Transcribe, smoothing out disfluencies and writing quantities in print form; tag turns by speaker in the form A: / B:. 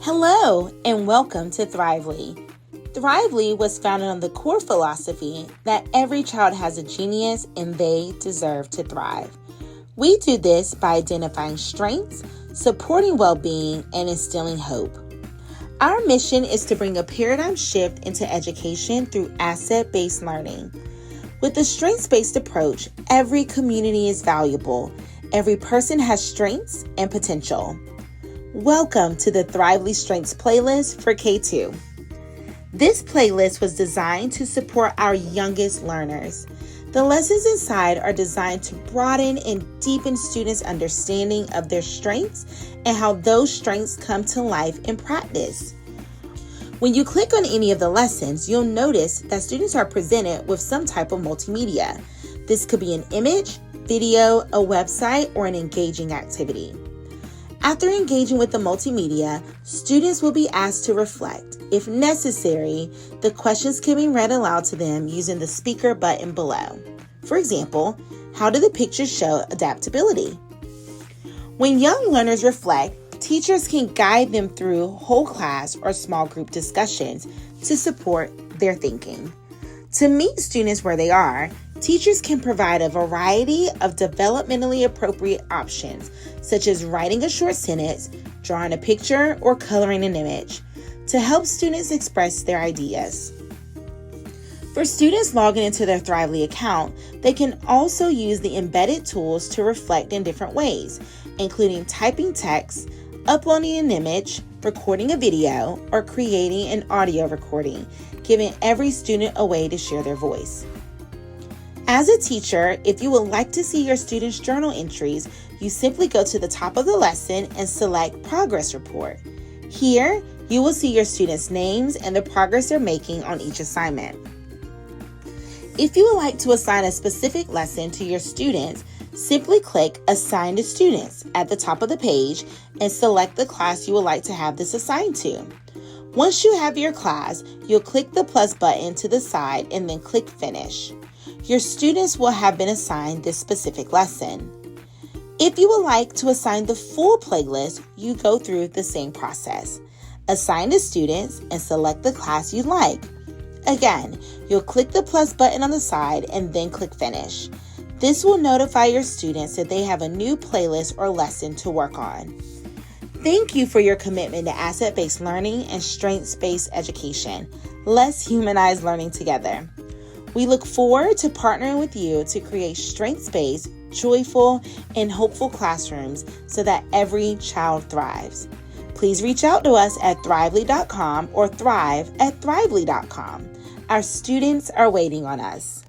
A: Hello and welcome to Thrively. Thrively was founded on the core philosophy that every child has a genius and they deserve to thrive. We do this by identifying strengths, supporting well-being, and instilling hope. Our mission is to bring a paradigm shift into education through asset-based learning. With a strengths-based approach, every community is valuable. Every person has strengths and potential. Welcome to the Thrively Strengths playlist for K2. This playlist was designed to support our youngest learners. The lessons inside are designed to broaden and deepen students' understanding of their strengths and how those strengths come to life in practice. When you click on any of the lessons, you'll notice that students are presented with some type of multimedia. This could be an image, video, a website, or an engaging activity. After engaging with the multimedia, students will be asked to reflect. If necessary, the questions can be read aloud to them using the speaker button below. For example, how do the pictures show adaptability? When young learners reflect, teachers can guide them through whole class or small group discussions to support their thinking. To meet students where they are, teachers can provide a variety of developmentally appropriate options, such as writing a short sentence, drawing a picture, or coloring an image, to help students express their ideas. For students logging into their Thrively account, they can also use the embedded tools to reflect in different ways, including typing text, uploading an image, recording a video, or creating an audio recording, giving every student a way to share their voice. As a teacher, if you would like to see your students' journal entries, you simply go to the top of the lesson and select Progress Report. Here, you will see your students' names and the progress they're making on each assignment. If you would like to assign a specific lesson to your students, simply click Assign to Students at the top of the page and select the class you would like to have this assigned to. Once you have your class, you'll click the plus button to the side and then click Finish. Your students will have been assigned this specific lesson. If you would like to assign the full playlist, you go through the same process. Assign to students and select the class you'd like. Again, you'll click the plus button on the side and then click Finish. This will notify your students that they have a new playlist or lesson to work on. Thank you for your commitment to asset-based learning and strengths-based education. Let's humanize learning together. We look forward to partnering with you to create strengths-based, joyful, and hopeful classrooms so that every child thrives. Please reach out to us at thrively.com or thrive@thrively.com. Our students are waiting on us.